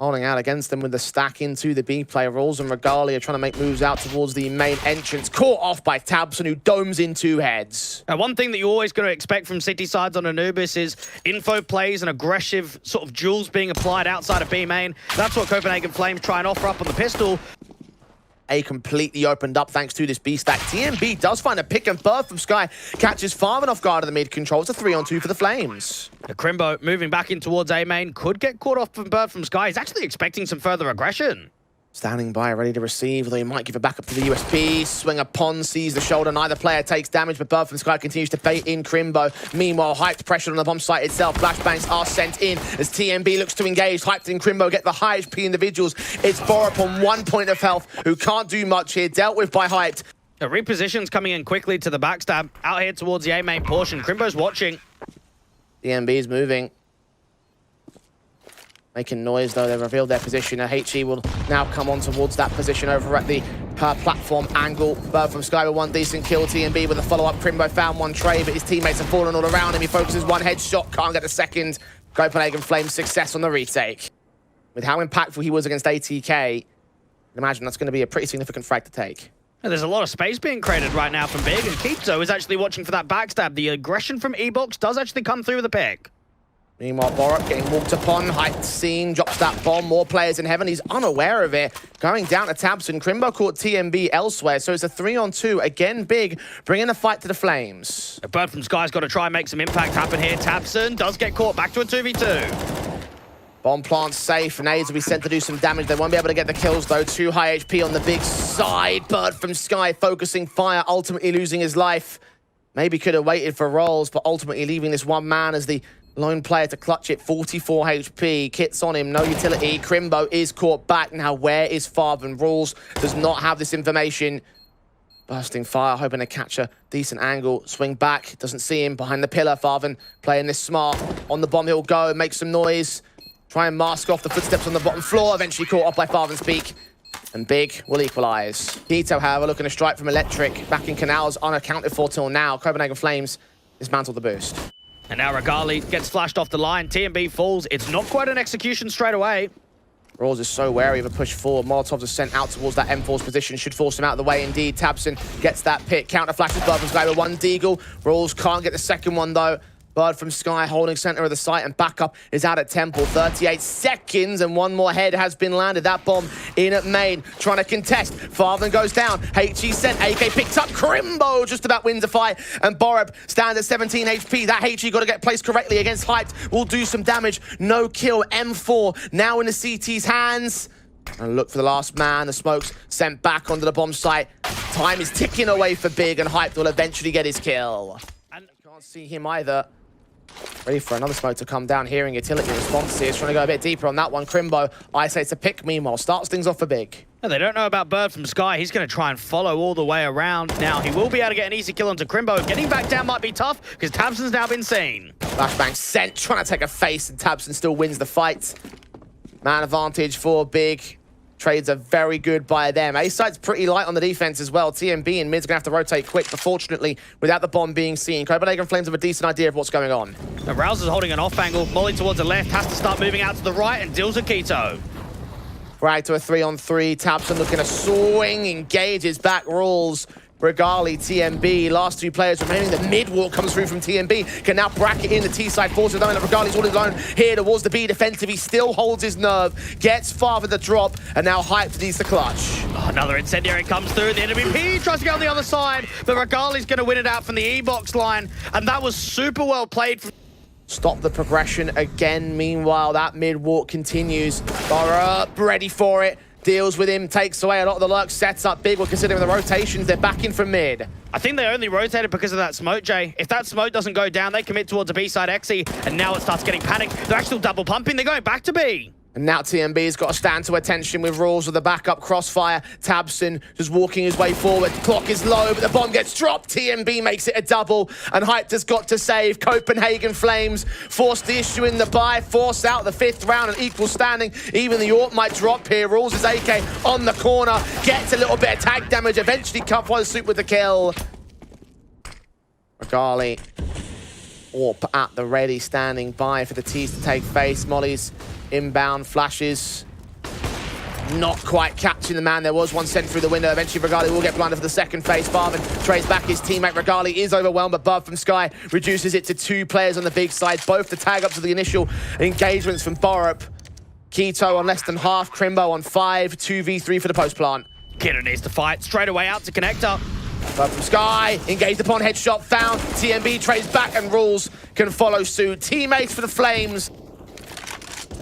Holding out against them with the stack into the B player. Rolls and Regali are trying to make moves out towards the main entrance. Caught off by tabseN, who domes in 2 heads. Now, one thing that you're always going to expect from City sides on Anubis is info plays and aggressive sort of duels being applied outside of B main. That's what Copenhagen Flames try and offer up on the pistol. A completely opened up thanks to this B stack. TMB does find a pick and birth from Sky. Catches Farman off guard in the mid control. It's a 3-on-2 for the Flames. Crimbo moving back in towards A main. Could get caught off from birth from Sky. He's actually expecting some further aggression. Standing by, ready to receive, although he might give it back up to the USP. Swing upon, sees the shoulder. Neither player takes damage, but Birth from Sky continues to bait in Crimbo. Meanwhile, Hyped pressure on the bomb site itself. Flashbangs are sent in as TMB looks to engage. Hyped and Crimbo get the high HP individuals. It's Borup on 1 point of health, who can't do much here. Dealt with by Hyped. The repositions coming in quickly to the backstab. Out here towards the A main portion. Crimbo's watching. TMB is moving. Making noise, though. They've revealed their position. HE will now come on towards that position over at the platform angle. Bird from Sky with 1 decent kill. TMB with a follow-up. Crimbo found 1 trade, but his teammates have fallen all around him. He focuses 1 headshot, can't get the second. Copenhagen Flames success on the retake. With how impactful he was against ATK, I can imagine that's going to be a pretty significant frag to take. And there's a lot of space being created right now from Big, and Keepzo is actually watching for that backstab. The aggression from E-Box does actually come through with a pick. Meanwhile, Borup getting walked upon, Hyped seen, drops that bomb, more players in heaven. He's unaware of it. Going down to tabseN. Crimbo caught TMB elsewhere, so it's a 3-on-2. Again, Big, bringing the fight to the Flames. A Bird from Sky's got to try and make some impact happen here. tabseN does get caught back to a 2v2. Bomb plant's safe. Nades will be sent to do some damage. They won't be able to get the kills, though. 2 high HP on the Big side. Bird from Sky focusing fire, ultimately losing his life. Maybe could have waited for rolls, but ultimately leaving this one man as the lone player to clutch it. 44 HP. Kit's on him. No utility. Crimbo is caught back. Now, where is Farvan? Rules does not have this information. Bursting fire, hoping to catch a decent angle. Swing back. Doesn't see him behind the pillar. Farvan playing this smart. On the bomb, he'll go and make some noise. Try and mask off the footsteps on the bottom floor. Eventually caught off by Farvan's peak. And Big will equalise. Keto, however, looking to strike from Electric. Back in Canals, unaccounted for till now. Copenhagen Flames dismantled the boost. And now Regali gets flashed off the line. TMB falls. It's not quite an execution straight away. Rawls is so wary of a push forward. Molotovs are sent out towards that M4's position. Should force him out of the way indeed. tabseN gets that pick. Counter flashes Bird from Sky with 1 deagle. Rawls can't get the second one, though. Bird from Sky holding center of the site, and backup is out at Temple. 38 seconds and 1 more head has been landed. That bomb in at main, trying to contest. Farvan goes down. HE sent. AK picked up. Crimbo just about wins the fight, and Borup stands at 17 HP. That HE got to get placed correctly against Hyped. Will do some damage. No kill. M4 now in the CT's hands. And look for the last man. The smoke's sent back onto the bomb site. Time is ticking away for Big, and Hyped will eventually get his kill. And can't see him either. Ready for another smoke to come down, hearing utility responses. Trying to go a bit deeper on that one. Crimbo, I say it's a pick, meanwhile. Starts things off for Big. And they don't know about Bird from Sky. He's going to try and follow all the way around. Now, he will be able to get an easy kill onto Crimbo. Getting back down might be tough, because tabseN's now been seen. Flashbang sent, trying to take a face, and tabseN still wins the fight. Man advantage for Big. Trades are very good by them. A-side's pretty light on the defense as well. TMB and mid's going to have to rotate quick, but fortunately, without the bomb being seen, Copenhagen Flames have a decent idea of what's going on. Now, Rouse is holding an off angle. Molly towards the left, has to start moving out to the right, and deals a Keto. Right to a 3-on-3. tabseN looking to swing, engages back, Rules. Regali, TMB, last 2 players remaining. The mid-walk comes through from TMB. Can now bracket in the T-side forces. I mean, Regali's all his own here towards the B defensive. He still holds his nerve. Gets Father the drop. And now Hyped needs the clutch. Oh, another incendiary comes through. The enemy P tries to go on the other side. But Regali's going to win it out from the E-box line. And that was super well played. Stop the progression again. Meanwhile, that mid-walk continues. Borup ready for it. Deals with him, takes away a lot of the lurk, sets up Big. We're considering the rotations. They're back in from mid. I think they only rotated because of that smoke, Jay. If that smoke doesn't go down, they commit towards a B-side Xe, and now it starts getting panicked. They're actually double pumping. They're going back to B. And now TMB's got to stand to attention with Rules with the backup crossfire. tabseN just walking his way forward. Clock is low, but the bomb gets dropped. TMB makes it a double, and Hyped has got to save. Copenhagen Flames force the issue in the buy, force out the 5th round and equal standing. Even the AWP might drop here. Rules his AK on the corner, gets a little bit of tag damage, eventually cut follow suit with the kill. Regali, AWP at the ready, standing by for the T's to take face. Molly's inbound flashes Not quite catching the man. There was one sent through the window. Eventually, Regali will get blinded for the second phase. Farvan trades back his teammate. Regali is overwhelmed, but Bub from Sky reduces it to 2 players on the big side. Both the tag up to the initial engagements from Borup. Keto on less than half. Crimbo on 5. 2v3 for the post plant. Kidder needs to fight. Straight away out to connector. Bub from Sky, engaged upon, headshot found. TMB trades back and Rules can follow suit. Teammates for the Flames.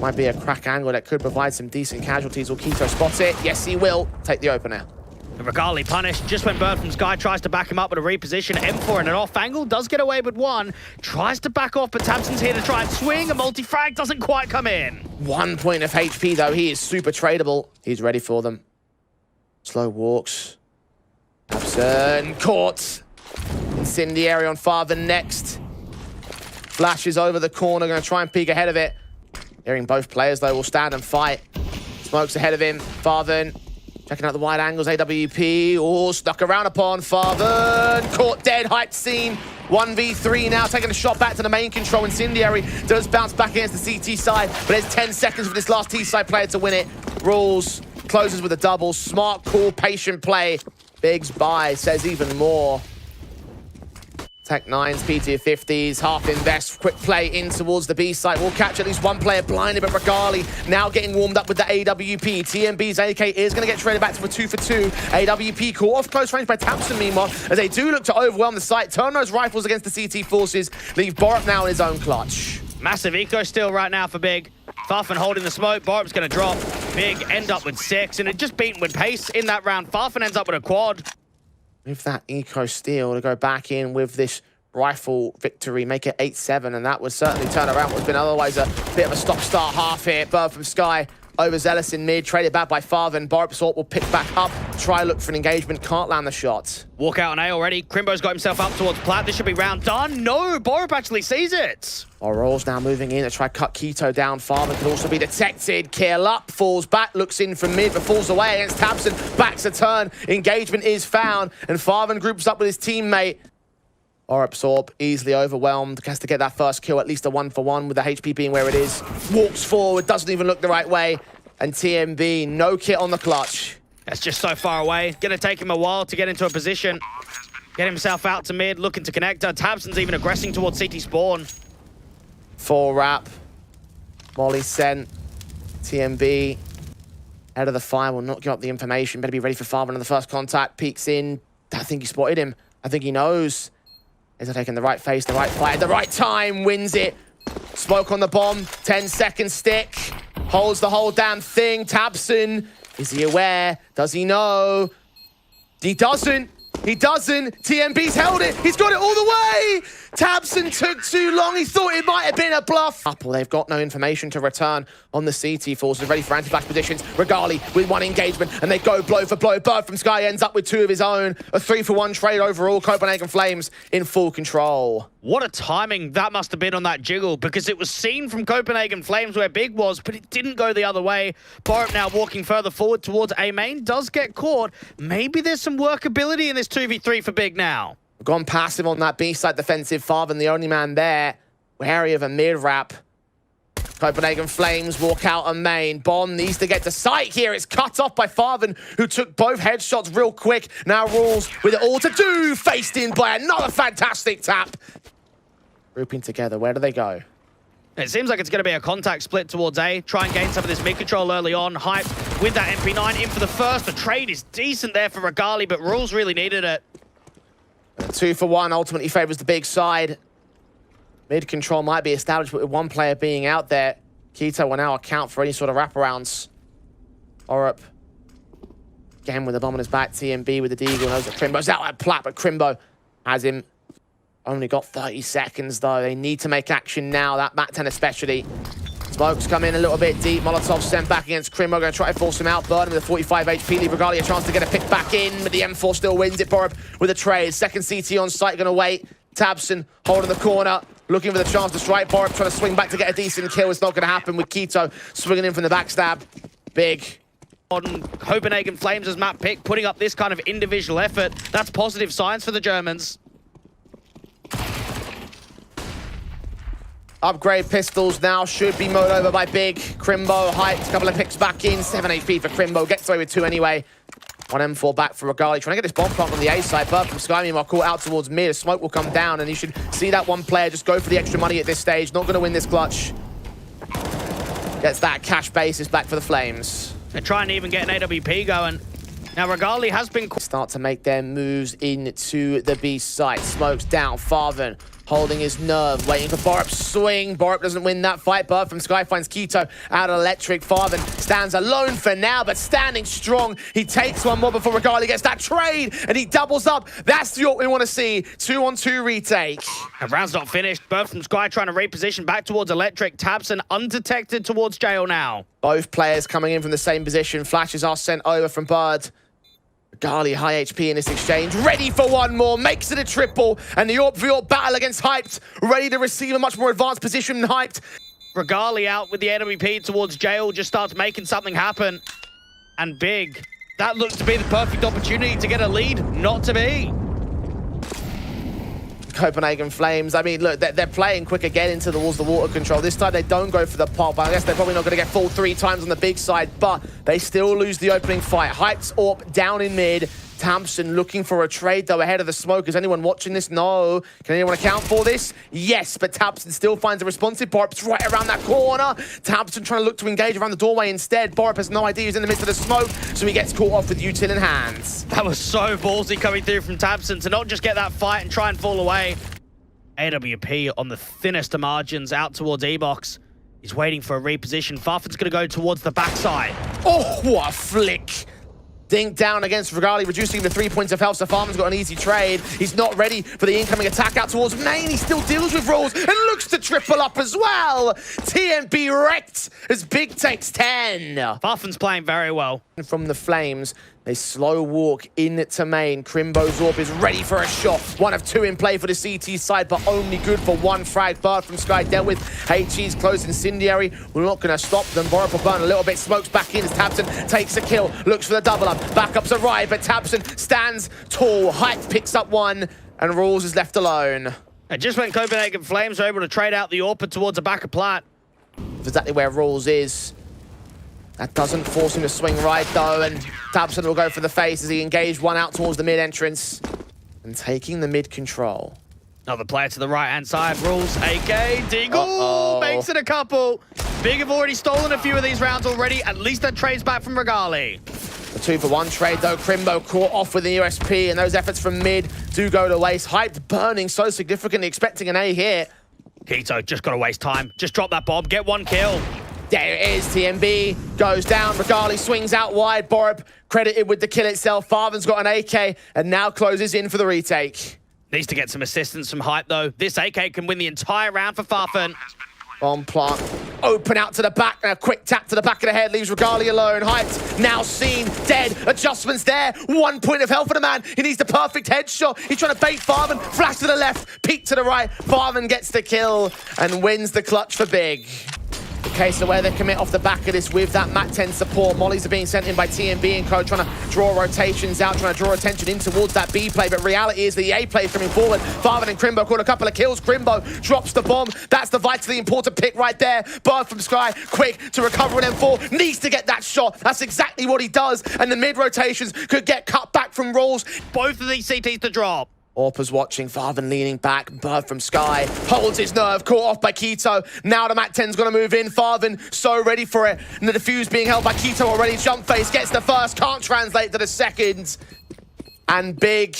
Might be a crack angle that could provide some decent casualties. Will Keto spot it? Yes, he will. Take the opener. Regali punished just when Bird from Sky tries to back him up with a reposition. M4 in an off angle, does get away with one. Tries to back off, but Tabson's here to try and swing. A multi-frag doesn't quite come in. 1 point of HP, though. He is super tradable. He's ready for them. Slow walks. Tabson caught. Incendiary on Farvan next. Flashes over the corner, going to try and peek ahead of it. Hearing both players, though, will stand and fight. Smokes ahead of him. Farvan checking out the wide angles. AWP. Oh, stuck around upon Farvan. Caught dead. Hype scene. 1v3 now. Taking a shot back to the main control. Incendiary does bounce back against the CT side. But there's 10 seconds for this last T-side player to win it. Rules closes with a double. Smart, cool, patient play. Biggs buy says even more. Tech 9s, PT of 50s, half invest, quick play in towards the B site. We'll catch at least one player blinded, but Regali now getting warmed up with the AWP. TMB's AK is going to get traded back to a 2-for-2. AWP caught off close range by Tabson, meanwhile, as they do look to overwhelm the site. Turn those rifles against the CT forces. Leave Borup now in his own clutch. Massive eco steal right now for Big. Farfan holding the smoke. Borup's going to drop. Big end up with 6, and it just beaten with pace in that round. Farfan ends up with a quad. With that eco steal to go back in with this rifle victory, make it 8-7, and that would certainly turn around what's been otherwise a bit of a stop-start half here. Bird from Sky, overzealous in mid, traded back by Farvan. Borup Sort will pick back up, try look for an engagement, can't land the shot. Walk out on A already. Crimbo's got himself up towards Plat. This should be round done. No, Borup actually sees it. Oral's now moving in to try cut Keto down. Farvan could also be detected. Kill up, falls back, looks in from mid, but falls away against Tabson. Backs a turn, engagement is found, and Farvan groups up with his teammate. Borup Sorb easily overwhelmed, has to get that first kill, at least a 1-for-1 with the HP being where it is. Walks forward, doesn't even look the right way. And TMB, no kit on the clutch. That's just so far away. Gonna take him a while to get into a position. Get himself out to mid, looking to connect. Tabson's even aggressing towards CT spawn. 4 wrap. Molly sent. TMB. Out of the fire, will not give up the information. Better be ready for Farvan on the first contact. Peeks in. I think he spotted him. I think he knows. Is taking the right face, the right fire, at the right time, wins it. Smoke on the bomb, 10 second stick. Holds the whole damn thing. Tabson, is he aware? Does he know? He doesn't. He doesn't. TMB's held it. He's got it all the way. Tabson took too long. He thought it might have been a bluff. Well, they've got no information to return on the CT forces. Ready for anti-flash positions. Regali with 1 engagement, and they go blow for blow. Bird from Sky ends up with 2 of his own. A 3-for-1 trade overall. Copenhagen Flames in full control. What a timing that must have been on that jiggle, because it was seen from Copenhagen Flames where Big was, but it didn't go the other way. Borup now walking further forward towards A main, does get caught. Maybe there's some workability in this 2v3 for Big now. Gone passive on that B-side defensive. Farvan, the only man there. Wary of a mid-wrap. Copenhagen Flames walk out on main. Bomb needs to get to sight here. It's cut off by Farvan, who took both headshots real quick. Now Rules with it all to do. Faced in by another fantastic tap. Grouping together. Where do they go? It seems like it's going to be a contact split towards A. Try and gain some of this mid-control early on. Hype with that MP9 in for the first. The trade is decent there for Regali, but Rules really needed it. 2-for-1 ultimately favors the big side. Mid control might be established, but with 1 player being out there, Keto will now account for any sort of wraparounds. Borup, again with the bomb on his back. TMB with the deagle. Knows that Crimbo's out like Plat, but Crimbo has him. Only got 30 seconds, though. They need to make action now, that Mat 10 especially. Smokes come in a little bit deep. Molotov sent back against Crimbo. Going to try to force him out. Burn him with a 45 HP. Leave Regali a chance to get a pick back in, but the M4 still wins it. Borup with a trade. Second CT on site, going to wait. Tabson holding the corner, looking for the chance to strike. Borup trying to swing back to get a decent kill. It's not going to happen with Keto swinging in from the backstab. Big. On Copenhagen Flames as Matt Pick, putting up this kind of individual effort. That's positive signs for the Germans. Upgrade pistols now should be mowed over by Big. Crimbo hyped, a couple of picks back in. 7 HP for Crimbo, gets away with 2 anyway. 1 M4 back for Regali, trying to get this bomb plant on the A side. Bird from Sky meanwhile caught out towards mid. Smoke will come down, and you should see that one player just go for the extra money at this stage. Not going to win this clutch. Gets that cash basis back for the Flames. They're trying to even get an AWP going. Now, Regali has been... Start to make their moves into the B site. Smoke's down. Farven holding his nerve, waiting for Borup swing. Borup doesn't win that fight. Bird from Sky finds Keto out of Electric. Farven stands alone for now, but standing strong. He takes one more before Regali gets that trade, and he doubles up. That's the what we want to see. 2-on-2 retake. And round's not finished. Bird from Sky trying to reposition back towards Electric. Tabson undetected towards Jail now. Both players coming in from the same position. Flashes are sent over from Bird. Galli, high HP in this exchange, ready for one more, makes it a triple, and the AWP battle against Hyped, ready to receive a much more advanced position than Hyped. Regali out with the AWP towards Jail, just starts making something happen. And Big, that looks to be the perfect opportunity to get a lead, not to be. Copenhagen Flames, I mean, look, they're playing quick again towards the water control. This time they don't go for the pop. I guess they're probably not going to get full 3 times on the big side, but they still lose the opening fight. Hype's AWP down in mid. Thompson looking for a trade, though, ahead of the smoke. Is anyone watching this? No. Can anyone account for this? Yes, but Thompson still finds a responsive. Borup's right around that corner. Thompson trying to look to engage around the doorway instead. Borup has no idea he's in the midst of the smoke, so he gets caught off with util in hands. That was so ballsy coming through from Thompson to not just get that fight and try and fall away. AWP on the thinnest of margins out towards E-Box. He's waiting for a reposition. Farfen's going to go towards the backside. Oh, what a flick. Dink down against Regali, reducing him to 3 points of health. So Farman's got an easy trade. He's not ready for the incoming attack out towards main. He still deals with rolls and looks to triple up as well. TMB wrecked as Big takes 10. Farfen's playing very well. From the Flames, they slow walk into main. Crimbo's AWP is ready for a shot. 1 of 2 in play for the CT side, but only good for 1 frag. Bird from Sky dealt with. HE's close incendiary. We're not going to stop them. Borup will burn a little bit. Smokes back in as Tabson takes a kill. Looks for the double up. Backups arrive, but Tabson stands tall. Hype picks up 1, and Rules is left alone. And just when Copenhagen Flames are able to trade out the AWP towards the back of Plat. That's exactly where Rules is. That doesn't force him to swing right, though, and Tabson will go for the face as he engaged 1 out towards the mid entrance and taking the mid control. Another player to the right-hand side. Rules, AK, Deagle, makes it a couple. Big have already stolen a few of these rounds already. At least that trade's back from Regali. The 2-for-1 trade, though. Crimbo caught off with the USP, and those efforts from mid do go to waste. Hyped burning so significantly, expecting an A here. Keto, just got to waste time. Just drop that bomb, get 1 kill. There it is, TMB goes down. Regali swings out wide. Borup credited with the kill itself. Farven's got an AK and now closes in for the retake. Needs to get some assistance from Hype, though. This AK can win the entire round for Farfen. Bomb plant. Open out to the back. And a quick tap to the back of the head leaves Regali alone. Hyped now seen. Dead. Adjustments there. 1 point of health for the man. He needs the perfect headshot. He's trying to bait Farven. Flash to the left. Peek to the right. Farven gets the kill and wins the clutch for Big. Okay, so where they commit off the back of this with that Mat 10 support. Mollies are being sent in by TMB and co, trying to draw rotations out, trying to draw attention in towards that B play. But reality is the A play is coming forward. Farven and Crimbo caught a couple of kills. Crimbo drops the bomb. That's the vitally important pick right there. Bird from Sky, quick to recover an M4. Needs to get that shot. That's exactly what he does. And the mid rotations could get cut back from Rolls. Both of these CTs to drop. Orpa's watching, Farven leaning back, Bird from Sky, holds his nerve, caught off by Keto. Now the Mat 10's gonna move in, Farven so ready for it. And the defuse being held by Keto already. Jump face, gets the first, can't translate to the second. And Big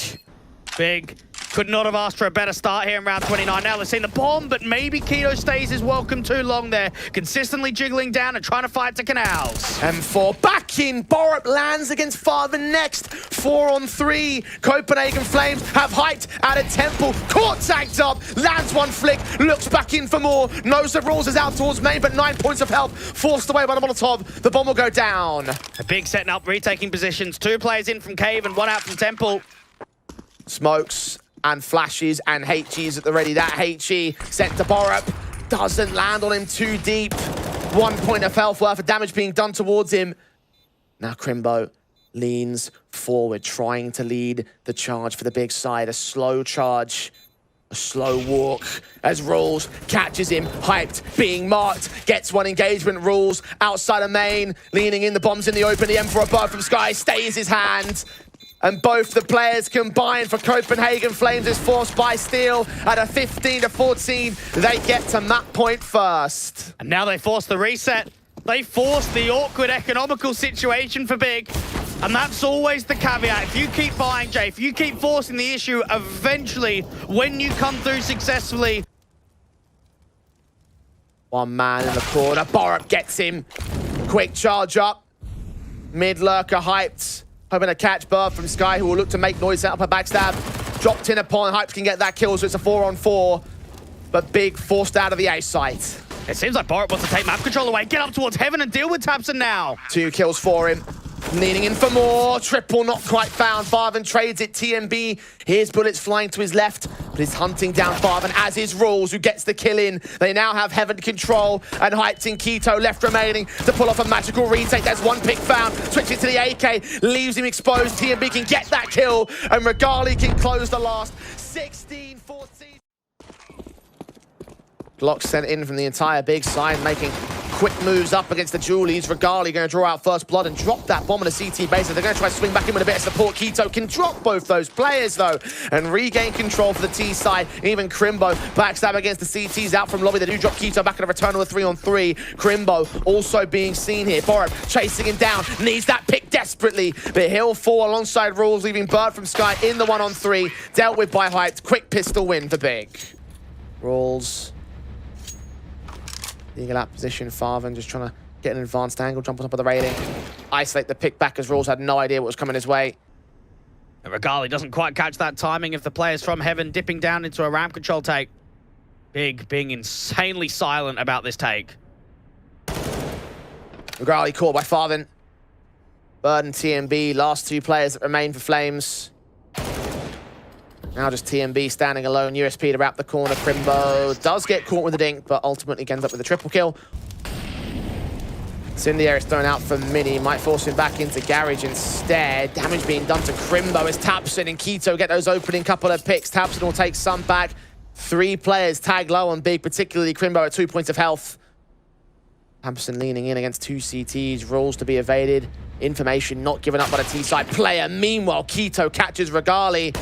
could not have asked for a better start here in round 29. Now they're seeing the bomb, but maybe Keto stays his welcome too long there. Consistently jiggling down and trying to fight to Canals. M4 back in. Borup lands against Farven next. 4-on-3. Copenhagen Flames have Hyped out of Temple. Caught tagged up. Lands 1 flick. Looks back in for more. Knows the rules is out towards main, but 9 points of health. Forced away by the Molotov. The bomb will go down. A Big setting up, retaking positions. 2 players in from Cave and 1 out from Temple. Smokes and flashes and HE's at the ready. That HE sent to Borup. Doesn't land on him too deep. 1 point of health worth of damage being done towards him. Now Crimbo leans forward, trying to lead the charge for the big side. A slow charge. A Slow walk as Rules catches him, hyped, being marked, gets one engagement. Rules outside of main, leaning in, the bombs in the open, the M4 above from Sky stays his hand. And both the players combined for Copenhagen Flames is forced by Steel at a 15-14. They get to map point first. And now they force the reset. They force the awkward economical situation for Big. And that's always the caveat. If you keep buying, Jay, if you keep forcing the issue, eventually, when you come through successfully... One man in the corner. Borup gets him. Quick charge up. Mid lurker hyped. Hoping to catch Bird from Sky, who will look to make noise, set up a backstab. Dropped in upon, Hyped can get that kill, so it's a 4-on-4. But Big forced out of the A site. It seems like Borup wants to take map control away, get up towards Heaven and deal with tabseN now. 2 kills for him. Leaning in for more. Triple not quite found. Farven trades it. TMB. Here's bullets flying to his left, but he's hunting down Farven, as is Rules, who gets the kill in. They now have Heaven control, and Hyped in Keto left remaining to pull off a magical retake. There's one pick found. Switches to the AK. Leaves him exposed. TMB can get that kill, and Regali can close the last. 16-14. Glock sent in from the entire Big side, making quick moves up against the Julies. Regali going to draw out first blood and drop that bomb on the CT base. They're going to try to swing back in with a bit of support. Keto can drop both those players, though, and regain control for the T side. Even Crimbo backstab against the CTs out from lobby. They do drop Keto back in a return with a 3-on-3. Crimbo also being seen here. Borup chasing him down. Needs that pick desperately, but he'll fall alongside Rules, leaving Bird from Sky in the 1-on-3. Dealt with by Hyped. Quick pistol win for Big. Rules. Eagle out position, Farven just trying to get an advanced angle, jump on top of the railing. Isolate the pick back as Rules had no idea what was coming his way. And Regali doesn't quite catch that timing of the players from Heaven dipping down into a ramp control take. Big being insanely silent about this take. Regali caught by Farven. Bird and TMB, last 2 players that remain for Flames. Now just TMB standing alone. USP to wrap the corner. Crimbo does get caught with a dink, but ultimately ends up with a triple kill. Incendiary is thrown out for Mini. Might force him back into Garage instead. Damage being done to Crimbo as tabseN and Keto get those opening couple of picks. tabseN will take some back. 3 players tag low on Big, particularly Crimbo at 2 points of health. tabseN leaning in against 2 CTs. Rules to be evaded. Information not given up by the T-side player. Meanwhile, Keto catches Regali.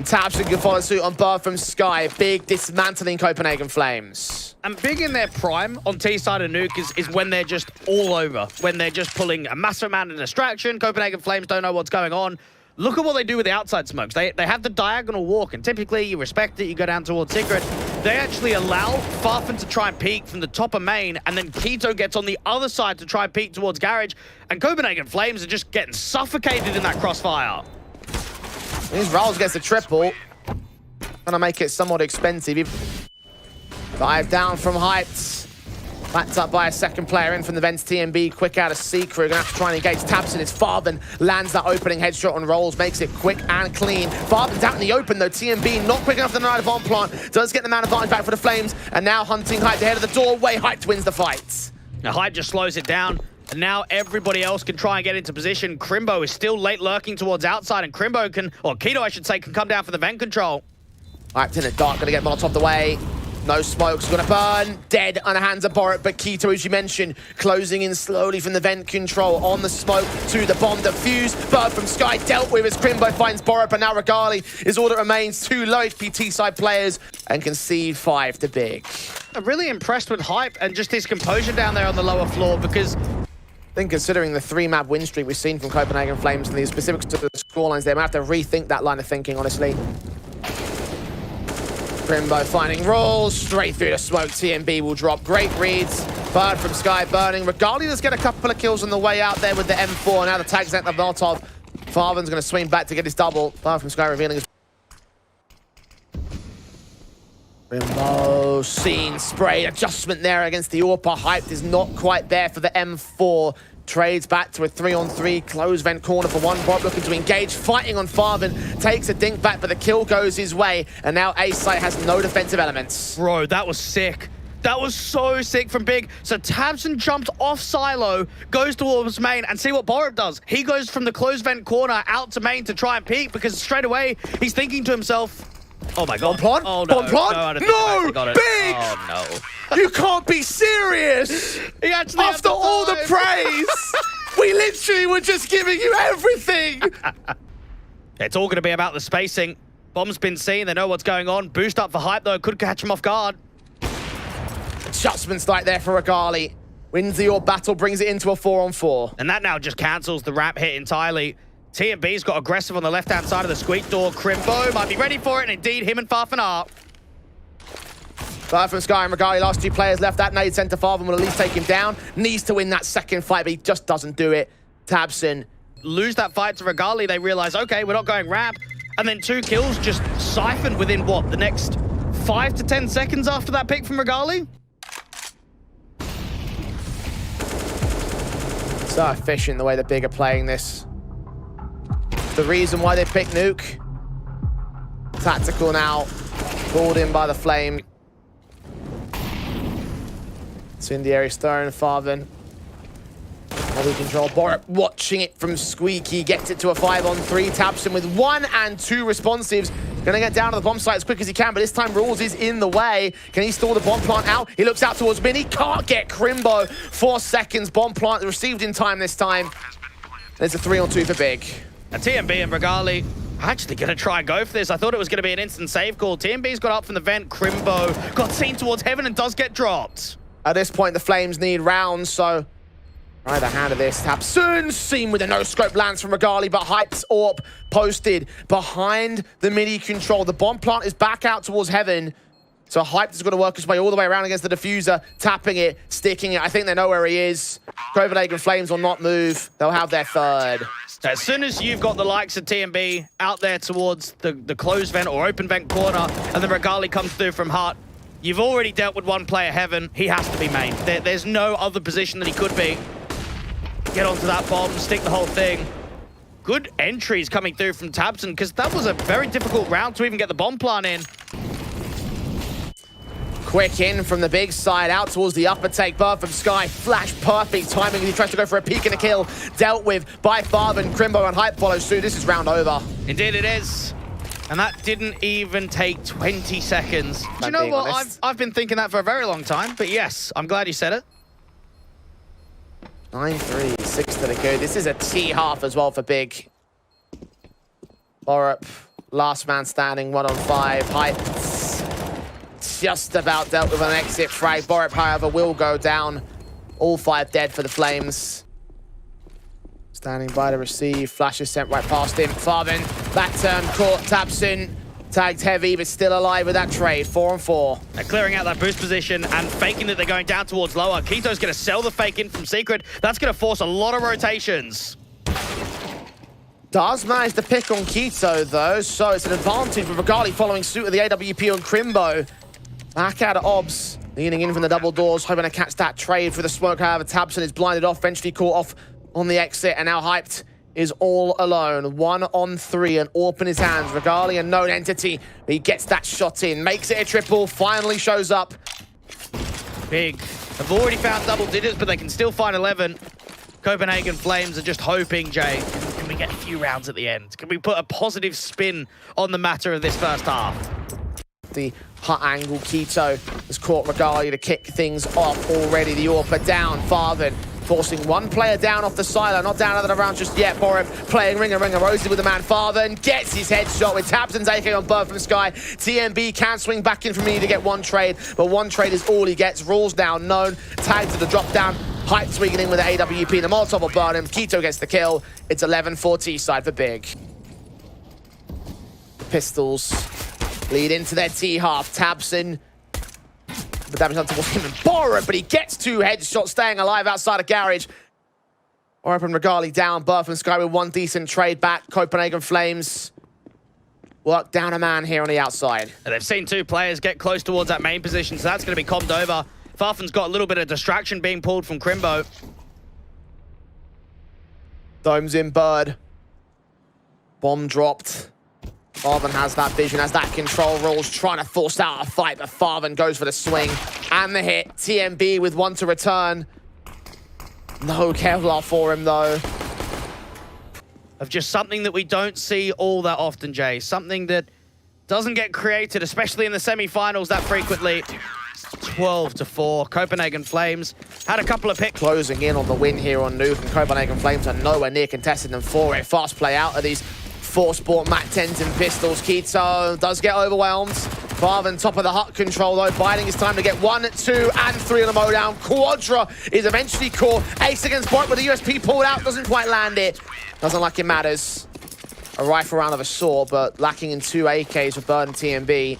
tabseN can follow suit on Bird from Sky. Big dismantling Copenhagen Flames. And Big in their prime on T-side and Nuke is when they're just all over. When they're just pulling a massive amount of distraction. Copenhagen Flames don't know what's going on. Look at what they do with the outside smokes. They have the diagonal walk, and typically you respect it, you go down towards Secret. They actually allow Farfen to try and peek from the top of main, and then Keto gets on the other side to try and peek towards Garage, and Copenhagen Flames are just getting suffocated in that crossfire. These Rolls gets a triple. Gonna make it somewhat expensive. 5 down from Hyped. Backed up by a second player in from the Vents. TMB quick out of Secret. Gonna have to try and engage tabseN. It's Farben lands that opening headshot on Rolls, makes it quick and clean. Farben's out in the open though. TMB not quick enough to deny the bomb plant. Does get the man advantage back for the Flames, and now hunting Hyped ahead of the doorway. Hyped wins the fight. Now Hyped just slows it down. And now everybody else can try and get into position. Crimbo is still late lurking towards outside, and Crimbo can, or Keto I should say, can come down for the vent control. Hyped in the dark, gonna get Molotov the way. No smokes, gonna burn. Dead on the hands of Borup, but Keto, as you mentioned, closing in slowly from the vent control on the smoke to the bomb defuse. Bird from Sky dealt with as Crimbo finds Borup, and now Regali is all that remains. 2 low HP side players and concede 5 to Big. I'm really impressed with Hype and just his composure down there on the lower floor, because I think considering the 3-map win streak we've seen from Copenhagen Flames and the specifics to the scorelines, they might have to rethink that line of thinking, honestly. Crimbo finding Rolls, straight through the smoke. TMB will drop. Great reads. Bird from Sky burning. Regali does get a couple of kills on the way out there with the M4. Now the tag's at the Molotov. Farven's going to swing back to get his double. Bird from Sky revealing his... Crimbo, scene spray. Adjustment there against the AWP. Hyped is not quite there for the M4. Trades back to a 3-on-3, close vent corner for one. Bob looking to engage, fighting on Farven. Takes a dink back, but the kill goes his way. And now A-Site has no defensive elements. Bro, that was sick. That was so sick from Big. So tabseN jumped off silo, goes towards main, and see what Borup does. He goes from the closed vent corner out to main to try and peek, because straight away he's thinking to himself, Oh my god. Bonplan? Oh no. Bonplan? No, No! Big! Big! Oh no. You can't be serious! He actually had After all the time. praise! We literally were just giving you everything! It's all going to be about the spacing. Bomb's been seen. They know what's going on. Boost up for Hype, though. Could catch him off guard. Adjustments like there for Regali. Wins the orb battle, brings it into a 4-on-4. And that now just cancels the ramp hit entirely. T&B's got aggressive on the left-hand side of the squeak door. Crimbo might be ready for it, and indeed, him and Farfan are. But from Sky and Regali, last two players left. That nade sent to Farfan will at least take him down. Needs to win that second fight, but he just doesn't do it. tabseN. Lose that fight to Regali, they realize, okay, we're not going ramp. And then 2 kills just siphoned within, what, the next 5 to 10 seconds after that pick from Regali? So efficient the way the Big are playing this. The reason why they picked Nuke. Tactical now. Pulled in by the Flame. Incendiary Stone, Farfan. Body control. Borup watching it from Squeaky. Gets it to a 5-on-3. tabseN with 1 and 2 responsives. Gonna get down to the bomb site as quick as he can, but this time Rules is in the way. Can he stall the bomb plant out? He looks out towards Mini. Can't get Crimbo. 4 seconds. Bomb plant received in time this time. There's a 3-on-2 for Big. And TMB and Regali actually going to try and go for this. I thought it was going to be an instant save call. TMB's got up from the vent. Crimbo got seen towards heaven and does get dropped. At this point, the Flames need rounds, so right, the hand of this. tabseN seen with a no-scope lands from Regali, but Hype's AWP posted behind the MIDI control. The bomb plant is back out towards heaven. So Hype is going to work his way all the way around against the diffuser, tapping it, sticking it. I think they know where he is. Copenhagen Flames will not move. They'll have their third. As soon as you've got the likes of TMB out there towards the closed vent or open vent corner, and then Regali comes through from Heart, you've already dealt with one player, Heaven. He has to be main. There's no other position that he could be. Get onto that bomb, stick the whole thing. Good entries coming through from tabseN, because that was a very difficult round to even get the bomb plant in. Quick in from the Big side, out towards the upper take. Bird from Sky, flash perfect timing as he tries to go for a peek and a kill. Dealt with by Farfan, Crimbo and Hype follow suit. This is round over. Indeed it is. And that didn't even take 20 seconds. Do you know what? I've been thinking that for a very long time, but yes, I'm glad you said it. 9-3, 6 to the good. This is a T-half as well for Big. Borup, last man standing, 1-on-5. Hype just about dealt with an exit frag. Borup, however, will go down. All 5 dead for the Flames. Standing by to receive. Flash is sent right past him. Farfan, back turn, caught. tabseN, tagged heavy, but still alive with that trade. 4-on-4. They're clearing out that boost position and faking that they're going down towards lower. Kito's going to sell the fake in from Secret. That's going to force a lot of rotations. Does manage to pick on Kito, though, so it's an advantage with Regali following suit of the AWP on Crimbo. Back out of Obs, leaning in from the double doors, hoping to catch that trade for the smoke. However, tabseN is blinded off, eventually caught off on the exit, and now Hyped is all alone. 1-on-3, an AWP in his hands. Regali, a known entity, but he gets that shot in, makes it a triple, finally shows up. Big. Have already found double digits, but they can still find 11. Copenhagen Flames are just hoping, Jay, can we get a few rounds at the end? Can we put a positive spin on the matter of this first half? The hut angle, Kito has caught Regali to kick things off already. The AWP down, Farfan forcing one player down off the silo, not down out of the round just yet. Borup playing ringer, Rosie with the man. Farfan gets his headshot with tabseN taking on Bird from Sky. TMB can swing back in from me to get one trade, but one trade is all he gets. Rules now known, tagged to the drop down. Hype swinging in with the AWP, the Molotov will burn him. Kito gets the kill. It's 11-4 T-side for Big. Pistols lead into their T-half. tabseN, the damage done towards him and Borup, but he gets 2 headshots, staying alive outside of Garage. Borup and Regali down. Bird from Sky with one decent trade back. Copenhagen Flames work down a man here on the outside. And they've seen 2 players get close towards that main position, so that's going to be commed over. Farfan's got a little bit of distraction being pulled from Crimbo. Domes in Bird. Bomb dropped. Farfan has that vision, has that control. Rules trying to force out a fight, but Farfan goes for the swing and the hit. TMB with one to return. No Kevlar for him, though. Of just something that we don't see all that often, Jay. Something that doesn't get created, especially in the semi-finals that frequently. 12-4. Copenhagen Flames had a couple of picks. Closing in on the win here on Nuke, and Copenhagen Flames are nowhere near contesting them for it. Fast play out of these four-sport Mat 10s and pistols. Keto does get overwhelmed. Farvan top of the hut control though, biding his time to get 1, 2, and 3 on the mowdown. Quadra is eventually caught. Ace against Bort, but the USP pulled out, doesn't quite land it. Doesn't like it matters. A rifle round of a sort, but lacking in 2 AKs for Bird and TMB.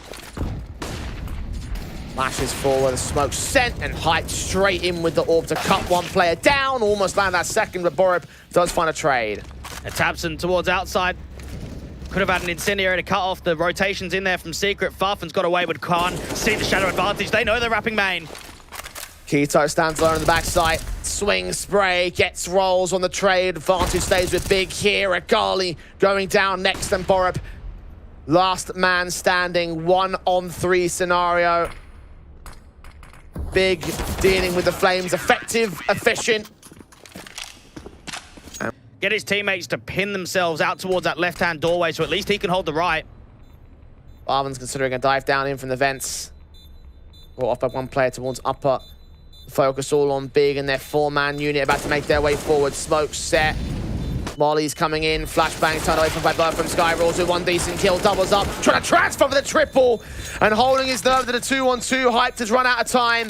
Lashes forward, the smoke sent and hyped straight in with the orb to cut one player down. Almost land that second, but Borup does find a trade. And Tabson towards outside. Could have had an incendiary to cut off the rotations in there from Secret. Farfan's got away with Khan. See the shadow advantage. They know they're wrapping main. Keto stands alone on the backside. Swing spray, gets rolls on the trade. Advantage stays with Big here. A galli going down next, and Borup. Last man standing, 1-on-3 scenario. Big dealing with the Flames. Effective, efficient. Get his teammates to pin themselves out towards that left-hand doorway, so at least he can hold the right. Barvan's considering a dive down in from the vents. Brought off by one player towards upper. Focus all on Big and their 4-man unit about to make their way forward. Smoke set. Molly's coming in. Flashbang turned away from by Bird from Sky. Rolls with 1 decent kill. Doubles up. Trying to transfer for the triple. And holding his nerve to the 2-on-2. Hyped has run out of time.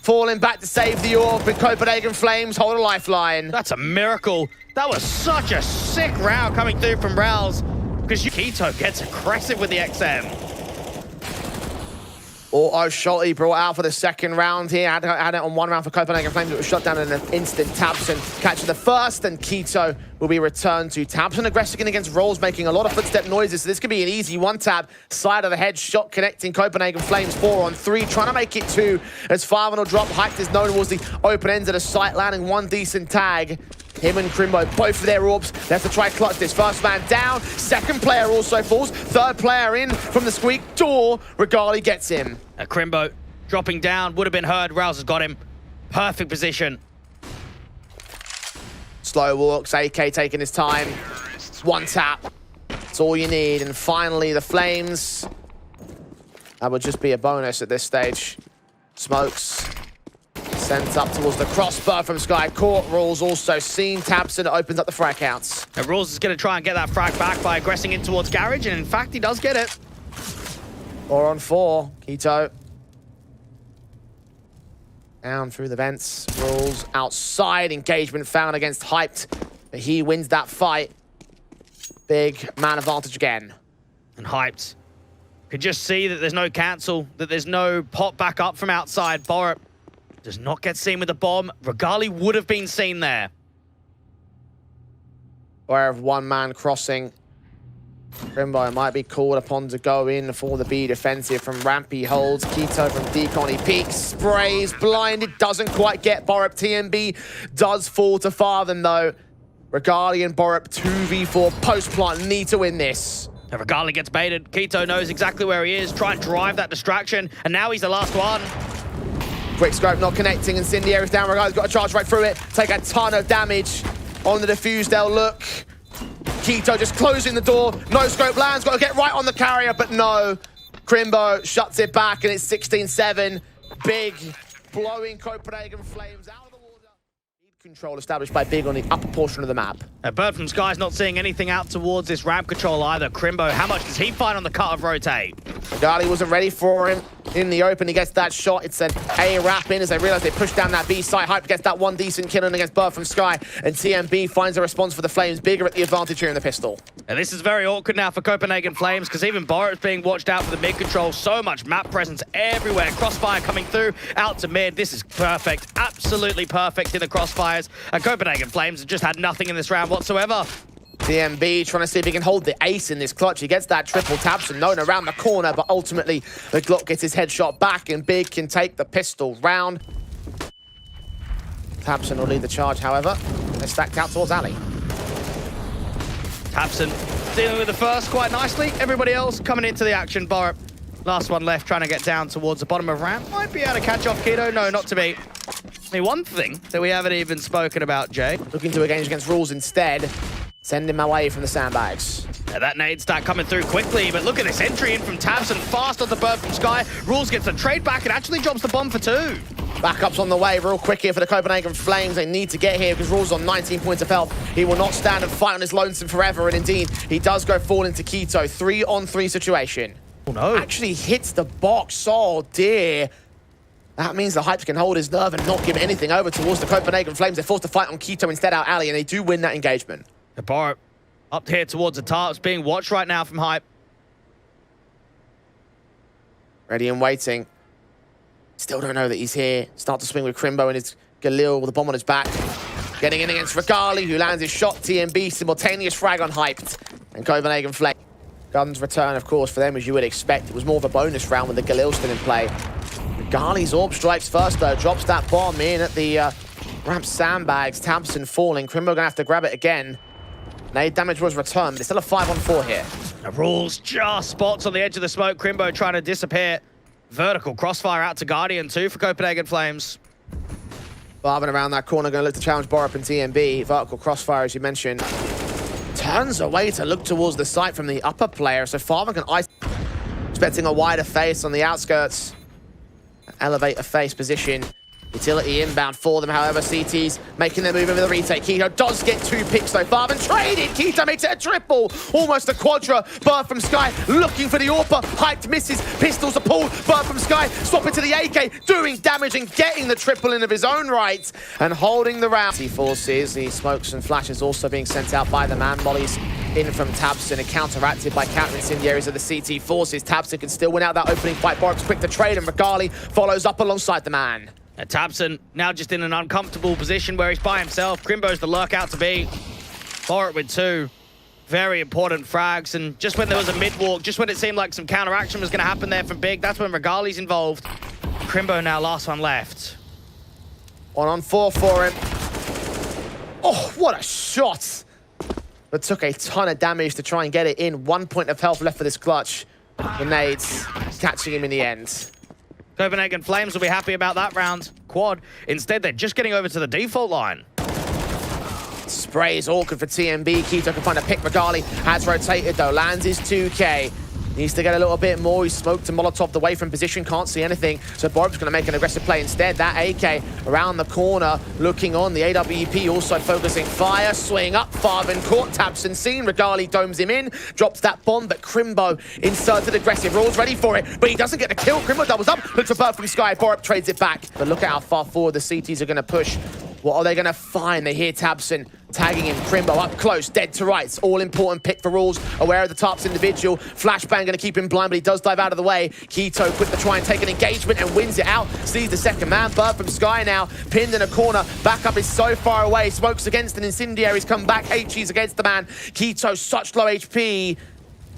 Falling back to save the orb. But Copenhagen Flames hold a lifeline. That's a miracle. That was such a sick round coming through from Rouse, because Keto gets aggressive with the XM. Auto Sholty brought out for the second round here. Had it on 1 round for Copenhagen Flames. It was shut down in an instant. Tabson catching the first, and Keto will be returned to. Tabson aggressive against Rolls, making a lot of footstep noises. So this could be an easy 1-tap. Side of the head shot connecting Copenhagen Flames. 4-on-3, trying to make it 2 as Farvan will drop. Hyped is known towards the open ends of the site, landing 1 decent tag. Him and Crimbo, both of their orbs. They have to try clutch this. First man down. Second player also falls. Third player in from the squeak door. Regali gets him. Crimbo dropping down. Would have been heard. Rouse has got him. Perfect position. Slow walks. AK taking his time. 1 tap. That's all you need. And finally, the Flames. That would just be a bonus at this stage. Smokes. Sent up towards the crossbar from Sky. Court. Rules also seen. Tabson opens up the frag counts. And Rules is going to try and get that frag back by aggressing in towards Garage, and in fact, he does get it. 4-on-4. Keto. Down through the vents. Rules outside. Engagement found against Hyped. But he wins that fight. Big man advantage again. And Hyped could just see that there's no cancel, that there's no pop back up from outside. Borup does not get seen with the bomb. Regali would have been seen there. Aware of 1-man crossing. Crimbo might be called upon to go in for the B defensive from Rampy. Holds Keto from Deacon. He peeks, sprays, blinded, doesn't quite get Borup. TMB does fall to Farthen though. Regali and Borup 2v4 post-plant need to win this. And Regali gets baited. Keto knows exactly where he is. Try and drive that distraction, and now he's the last one. Quick scope not connecting. Incendiary's down. Regali's got to charge right through it. Take a ton of damage on the defuse. They'll look. Keto just closing the door. No scope lands. Got to get right on the carrier, but no. Crimbo shuts it back, and it's 16-7. Big blowing Copenhagen Flames out of the water. Lead control established by Big on the upper portion of the map. Bird from Sky's not seeing anything out towards this ramp control either. Crimbo, how much does he find on the cut of rotate? Regali wasn't ready for him. In the open, he gets that shot. It's an A wrap in as they realize they push down that B site. Hype gets that 1 decent kill in against Bird from Sky. And TMB finds a response for the Flames. Bigger at the advantage here in the pistol. And this is very awkward now for Copenhagen Flames, because even Borup's being watched out for the mid control. So much map presence everywhere. Crossfire coming through out to mid. This is perfect. Absolutely perfect in the crossfires. And Copenhagen Flames have just had nothing in this round whatsoever. TMB trying to see if he can hold the ace in this clutch. He gets that triple Tabson known around the corner, but ultimately the Glock gets his headshot back and Big can take the pistol round. Tabson will lead the charge, however. They're stacked out towards Ali. Tabson dealing with the first quite nicely. Everybody else coming into the action. Borup, last one left, trying to get down towards the bottom of ramp. Might be able to catch off Keto. No, not to be. I mean, one thing that we haven't even spoken about, Jay. Looking to engage against Rules instead. Send him away from the sandbags. That nade stack coming through quickly, but look at this entry in from tabseN, fast on the bird from Sky. Rules gets a trade back and actually drops the bomb for 2. Backup's on the way real quick here for the Copenhagen Flames. They need to get here because Rules on 19 points of health. He will not stand and fight on his lonesome forever, and indeed, he does go fall into k1to. 3-on-3 situation. Oh no. Actually hits the box. Oh dear. That means the Hypes can hold his nerve and not give anything over towards the Copenhagen Flames. They're forced to fight on k1to instead out alley, and they do win that engagement. The bar up here towards the tarps, being watched right now from Hype. Ready and waiting. Still don't know that he's here. Start to swing with Crimbo and his Galil with the bomb on his back. Getting in against Regali, who lands his shot. TMB, simultaneous frag on Hyped. And Copenhagen Flame. Guns return, of course, for them, as you would expect. It was more of a bonus round with the Galil still in play. Regali's orb strikes first, though. Drops that bomb in at the ramp sandbags. tabseN falling. Crimbo gonna have to grab it again. Nade damage was returned, but it's still a 5-on-4 here. The Rules just spots on the edge of the smoke. Crimbo trying to disappear. Vertical crossfire out to Guardian too for Copenhagen Flames. Barvin around that corner, going to look to challenge Borup and TMB. Vertical crossfire, as you mentioned. Turns away to look towards the site from the upper player, so Farmer can ice. Expecting a wider face on the outskirts. Elevate a face position. Utility inbound for them, however, CT's making their move over the retake. k1to does get 2 picks though. Farben traded. k1to makes it a triple. Almost a quadra. Bird from Sky looking for the AWPer. Hyped misses. Pistols are pulled. Bird from Sky swapping to the AK. Doing damage and getting the triple in of his own right. And holding the round. Forces, the smokes and flashes also being sent out by the man. Molly's in from tabseN and counteracted by counter incendiaries of the CT forces. tabseN can still win out that opening fight. Borup's quick to trade and Regali follows up alongside the man. And tabseN now just in an uncomfortable position where he's by himself. Crimbo's the lurk out to be. Borup with 2 very important frags, and just when there was a mid-walk, just when it seemed like some counteraction was going to happen there from Big, that's when Regali's involved. Crimbo now last one left. 1-on-4 for him. Oh, what a shot! But took a ton of damage to try and get it in. 1 point of health left for this clutch. The nades catching him in the end. Copenhagen Flames will be happy about that round. Quad. Instead, they're just getting over to the default line. Spray is awkward for TMB. k1to can find a pick. Regali has rotated, though. Lands his 2K. Needs to get a little bit more. He's smoked and Molotov away from position. Can't see anything. So Borup's going to make an aggressive play instead. That AK around the corner, looking on. The AWP also focusing fire. Swing up. Farben caught. tabseN seen. Regali domes him in. Drops that bomb, but Crimbo inserted aggressive. Rules ready for it, but he doesn't get the kill. Crimbo doubles up. Looks for Bird from Sky. Borup trades it back. But look at how far forward the CTs are going to push. What are they going to find? They hear tabseN tagging him. Crimbo up close, dead to rights. All important pick for Rules. Aware of the tarps individual. Flashbang going to keep him blind, but he does dive out of the way. k1to quick to try and take an engagement and wins it out. Sees the second man. Bird from Sky now pinned in a corner. Backup is so far away. Smokes against an incendiary's come back. HE's against the man. k1to such low HP.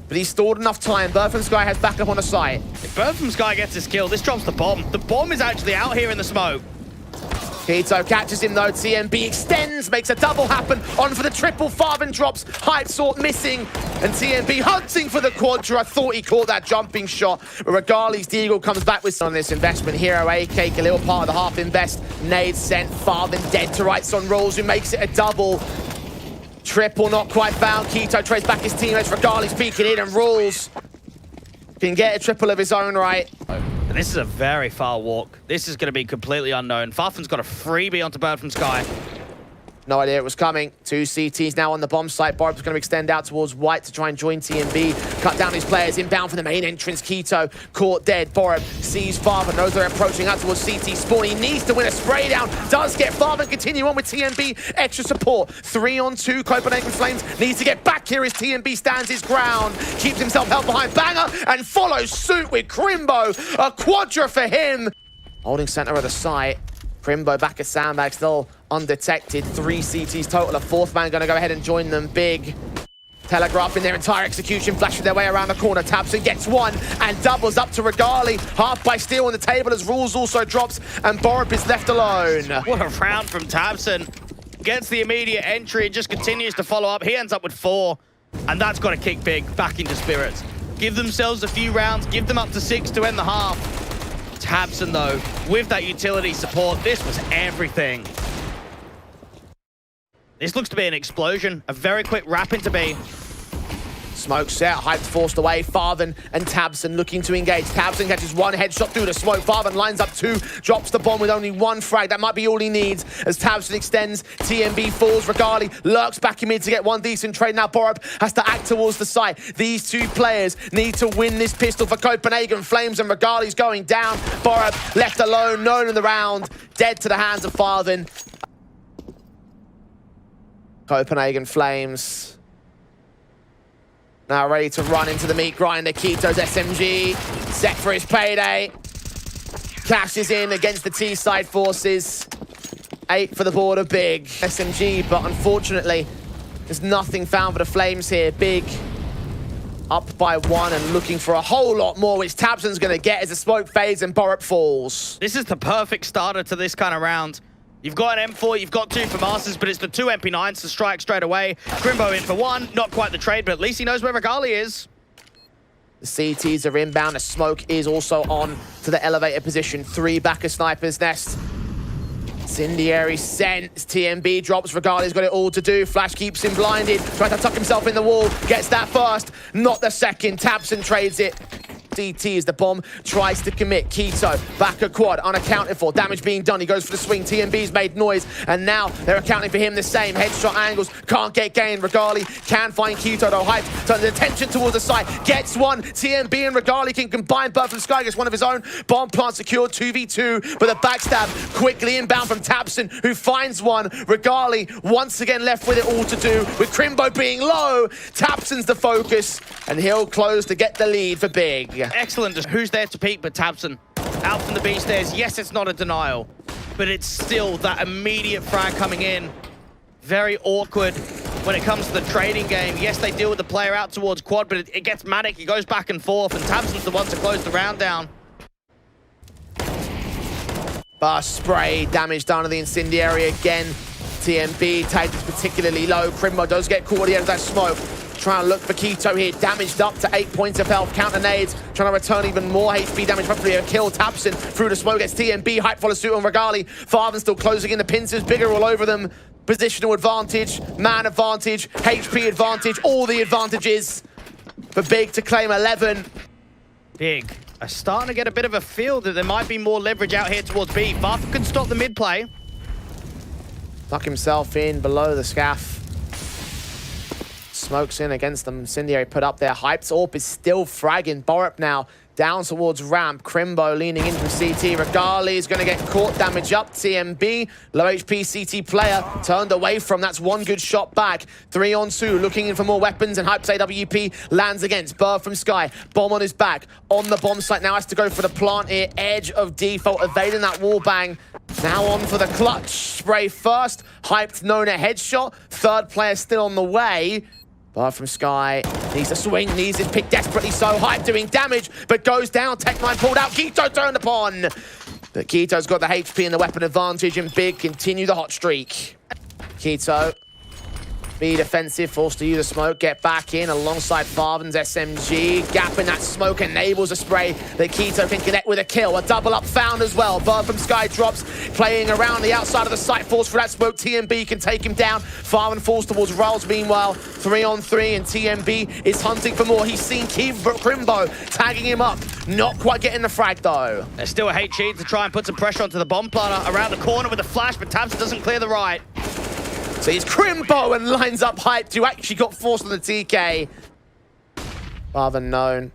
But he's stored enough time. Bird from Sky has backup on the site. If Bird from Sky gets his kill, this drops the bomb. The bomb is actually out here in the smoke. k1to catches him though. TMB extends, makes a double happen. On for the triple. Farben drops. Hype sort missing. And TMB hunting for the quadra. I thought he caught that jumping shot. But Regali's Deagle comes back with on this investment. Hero AK, Galil part of the half invest. Nade sent. Farben dead to rights on Rules, who makes it a double. Triple not quite found. k1to trades back his teammates. Regali's peeking in, and Rules can get a triple of his own right. And this is a very far walk. This is going to be completely unknown. Farfen's got a freebie onto Bird from Sky. No idea it was coming. 2 CTs now on the bomb site. Borup's going to extend out towards White to try and join TMB. Cut down his players. Inbound for the main entrance. k1to caught dead. Borup sees Farben. Knows they're approaching out towards CT spawn. He needs to win a spray down. Does get Farben. Continue on with TMB. Extra support. 3-on-2. Copenhagen Flames needs to get back here as TMB stands his ground. Keeps himself held behind Banger and follows suit with Crimbo. A quadra for him. Holding center of the site. Crimbo back at sandbag, still undetected. 3 CTs total. A 4th man going to go ahead and join them. Big telegraphing their entire execution, flashing their way around the corner. tabseN gets 1 and doubles up to Regali. Half by steal on the table as Rules also drops, and Borup is left alone. What a round from tabseN. Gets the immediate entry and just continues to follow up. He ends up with 4, and that's got to kick Big back into spirits. Give themselves a few rounds, give them up to 6 to end the half. tabseN, though, with that utility support, this was everything. This looks to be an explosion. A very quick wrap into B. Smoke set, Hyped forced away. Farthen and Tabson looking to engage. Tabson catches one headshot through the smoke. Farthen lines up two, drops the bomb with only one frag. That might be all he needs as Tabson extends. TMB falls. Regali lurks back in mid to get one decent trade. Now Borup has to act towards the site. These two players need to win this pistol for Copenhagen Flames, and Regali's going down. Borup left alone, known in the round. Dead to the hands of Farthen. Copenhagen Flames now ready to run into the meat grinder. Keto's SMG set for his payday. Cashes in against the T-side forces. 8 for the border, Big. SMG, but unfortunately, there's nothing found for the Flames here. Big up by 1 and looking for a whole lot more, which Tabson's going to get as the smoke fades and Borup falls. This is the perfect starter to this kind of round. You've got an M4, you've got 2 for Masters, but it's the 2 MP9s to strike straight away. Crimbo in for 1, not quite the trade, but at least he knows where Regali is. The CTs are inbound. The smoke is also on to the elevator position. 3 back of Sniper's Nest. Incendiary sent. TMB drops. Regali's got it all to do. Flash keeps him blinded. Tries to tuck himself in the wall. Gets that first, not the second. Tabson trades it. DT as the bomb tries to commit. Keto back a quad, unaccounted for. Damage being done. He goes for the swing. TMB's made noise, and now they're accounting for him the same. Headshot angles can't get gained. Regali can find Keto though. Hyped turns attention towards the side. Gets one. TMB and Regali can combine. Bird from Sky gets one of his own. Bomb plant secured. 2v2, but a backstab quickly inbound from Tabson, who finds one. Regali once again left with it all to do. With Crimbo being low, Tabson's the focus, and he'll close to get the lead for Big. Excellent. Who's there to peek but Tabson? Out from the B stairs. Yes, it's not a denial, but it's still that immediate frag coming in. Very awkward when it comes to the trading game. Yes, they deal with the player out towards quad, but it gets manic. It goes back and forth, and Tabson's the one to close the round down. Burst spray, damage done to the incendiary again. TMB tagged particularly low. Crimbo does get caught at the end of that smoke. Trying to look for Keto here, damaged up to 8 points of health. Counter nades, trying to return even more HP damage. Hopefully a kill. Tabson through the smoke, gets TMB. Hype follows suit on Regali. Farthen still closing in. The pincers bigger all over them. Positional advantage, man advantage, HP advantage, all the advantages for Big to claim 11. Big are starting to get a bit of a feel that there might be more leverage out here towards B. Farthen can stop the mid play. Tuck himself in below the scaff. Smokes in against them. Incendiary put up there. Hyped AWP is still fragging. Borup now down towards ramp. Crimbo leaning in from CT. Regali is going to get caught. Damage up. TMB, low HP CT player turned away from. That's one good shot back. 3 on 2, looking in for more weapons, and Hype's AWP lands against. Bird from Sky. Bomb on his back. On the bomb site now, has to go for the plant here. Edge of default, evading that wall bang. Now on for the clutch. Spray first. Hyped, known a headshot. Third player still on the way. Bird from Sky needs a swing, needs his pick desperately so. Hype doing damage, but goes down. Tech9 pulled out. Keto turned upon. But Keto's got the HP and the weapon advantage, and Big continue the hot streak. Keto, be defensive, forced to use a smoke, get back in alongside Farthen's SMG. Gap in that smoke enables a spray that Keto can connect with a kill. A double up found as well. Bird from Sky drops, playing around the outside of the site, force for that smoke. TMB can take him down. Farthen falls towards Rolls. Meanwhile, 3 on 3, and TMB is hunting for more. He's seen Crimbo tagging him up. Not quite getting the frag though. There's still a HE to try and put some pressure onto the bomb planter around the corner with a flash, but Tabson doesn't clear the right. So he's Crimbo and lines up Hyped, who actually got forced on the TK. Rather known.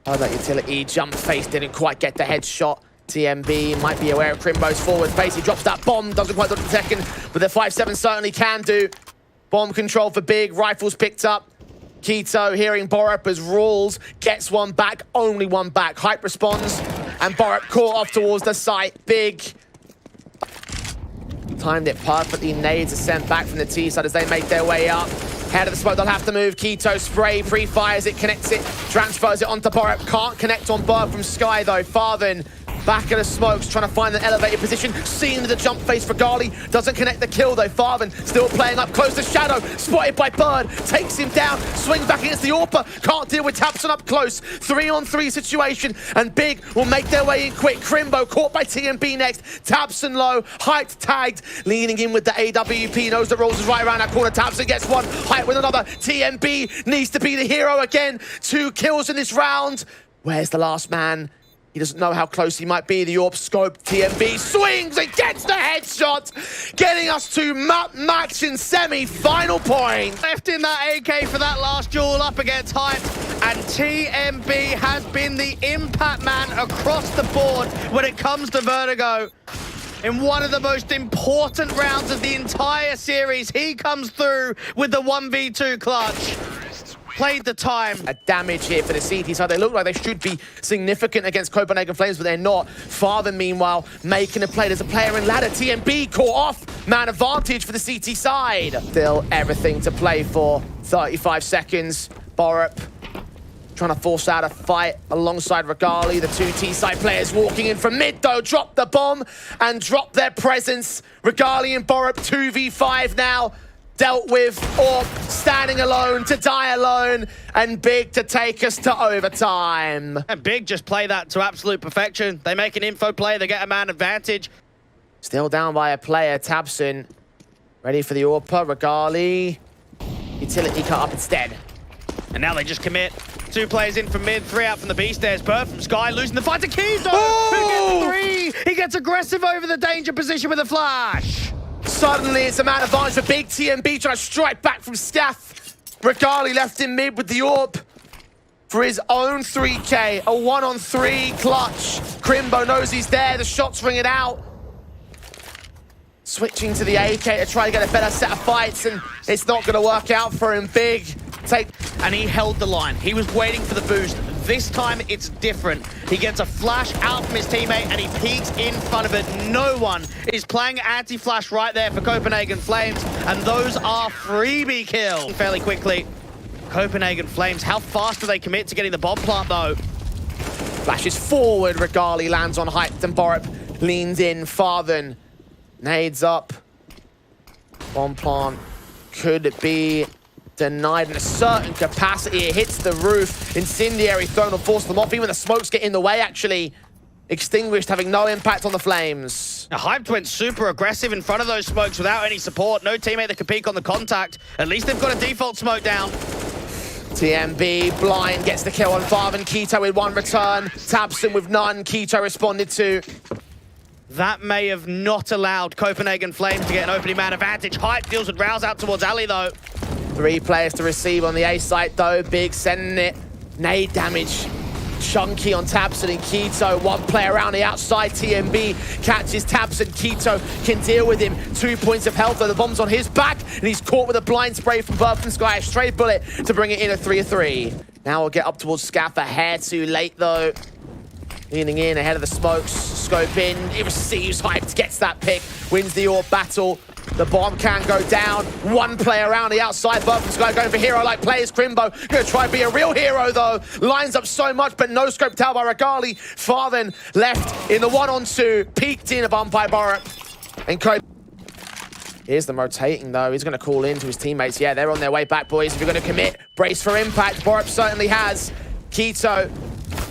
Oh, that utility jump face didn't quite get the headshot. TMB might be aware of Crimbo's forward face. He drops that bomb, doesn't quite look the second, but the 5-7 certainly can do. Bomb control for Big, rifles picked up. Keto hearing Borup as rules, gets one back, only one back. Hype responds, and Borup caught off towards the site. Big timed it perfectly. Nades are sent back from the T side as they make their way up. Head of the smoke, they'll have to move. Keto spray, pre-fires it, connects it, transfers it onto Borup. Can't connect on Bird from Sky though. Farthen Back in the smokes, trying to find an elevated position. Seeing the jump face for galli. Doesn't connect the kill though. Farven still playing up close to Shadow. Spotted by Bird. Takes him down. Swings back against the AWPer. Can't deal with tabseN up close. 3-on-3 situation. And Big will make their way in quick. Crimbo caught by TMB next. tabseN low. Height tagged. Leaning in with the AWP. Knows the rolls is right around that corner. tabseN gets one. Height with another. TMB needs to be the hero again. 2 kills in this round. Where's the last man? He doesn't know how close he might be. The AWP scope, TMB swings and gets the headshot, getting us to match in semi-final point. Left in that AK for that last duel up against Hype, and TMB has been the impact man across the board when it comes to Vertigo. In one of the most important rounds of the entire series, he comes through with the 1v2 clutch. Played the time. A damage here for the CT side. They look like they should be significant against Copenhagen Flames, but they're not. Farther, meanwhile, making a play. There's a player in ladder. TMB caught off. Man advantage for the CT side. Still everything to play for. 35 seconds. borup trying to force out a fight alongside Regali. The 2 T-side players walking in from mid, though, drop the bomb and drop their presence. Regali and borup 2v5 now. Dealt with, or standing alone to die alone, and Big to take us to overtime. And Big just play that to absolute perfection. They make an info play, they get a man advantage. Still down by a player, tabseN. Ready for the AWPer, Regali. Utility cut up instead. And now they just commit. 2 players in from mid, 3 out from the B stairs. Bird from Sky losing the fight to Kizo. Oh! Who gets 3? He gets aggressive over the danger position with a flash. Suddenly, it's a man advantage for Big. TMB trying to strike back from Scaff. Regali left in mid with the AWP for his own 3K. A 1-on-3 clutch. Crimbo knows he's there. The shot's ringing out. Switching to the AK to try to get a better set of fights, and it's not going to work out for him. Big and he held the line. He was waiting for the boost. This time, it's different. He gets a flash out from his teammate, and he peeks in front of it. No one is playing anti-flash right there for Copenhagen Flames, and those are freebie kills. Fairly quickly, Copenhagen Flames, how fast do they commit to getting the bomb plant, though? Flashes forward, Regali lands on height, and borup leans in. Farthen nades up. Bomb plant could be denied in a certain capacity. It hits the roof. Incendiary thrown will force them off. Even the smokes get in the way, actually. Extinguished, having no impact on the Flames. Now, Hyped went super aggressive in front of those smokes without any support. No teammate that could peek on the contact. At least they've got a default smoke down. TMB, blind, gets the kill on Farven. Keto with 1 return. tabseN with none. Keto responded to. That may have not allowed Copenhagen Flames to get an opening man advantage. Hype deals with Rouse out towards Ali, though. 3 players to receive on the A site, though. Big sending it. Nade damage. Chunky on tabseN and Keto. 1 player around the outside. TMB catches tabseN. Keto can deal with him. 2 points of health, though. The bomb's on his back, and he's caught with a blind spray from Bird from Sky. A stray bullet to bring it in a 3-3. Now we'll get up towards Scaff. A hair too late, though. Leaning in ahead of the smokes. Scope in. He receives Hyped. Gets that pick. Wins the AWP battle. The bomb can go down. 1 player around the outside. Bird from Sky going for hero-like plays. Crimbo going to try and be a real hero, though. Lines up so much, but no scoped out by Regali. Farthen left in the 1-on-2. Peeked in a bomb by borup. And Cope. Here's them rotating, though. He's going to call in to his teammates. Yeah, they're on their way back, boys. If you're going to commit, brace for impact. borup certainly has. Keto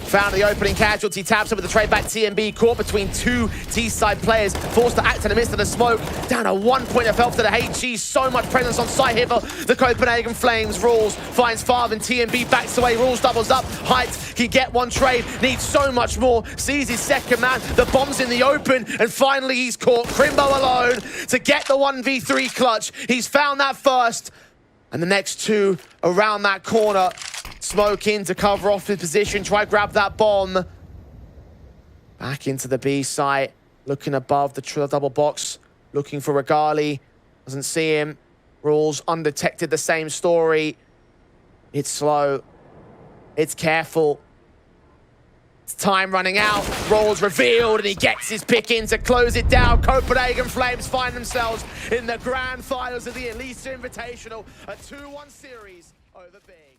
found the opening casualty, tabseN with the trade back. TMB caught between 2 T-side players, forced to act in the midst of the smoke. Down to 1 point of health to the HG. So much presence on site here for the Copenhagen Flames. Rules finds Farven. TMB backs away. Rules doubles up. Height can get 1 trade. Needs so much more. Sees his second man. The bomb's in the open, and finally he's caught. Crimbo alone to get the 1v3 clutch. He's found that first, and the next 2 around that corner. Smoke in to cover off his position. Try grab that bomb. Back into the B site. Looking above the double box. Looking for Regali. Doesn't see him. Rules undetected. The same story. It's slow. It's careful. It's time running out. Rules revealed, and he gets his pick in to close it down. Copenhagen Flames find themselves in the grand finals of the Elisa Invitational. A 2-1 series over Big.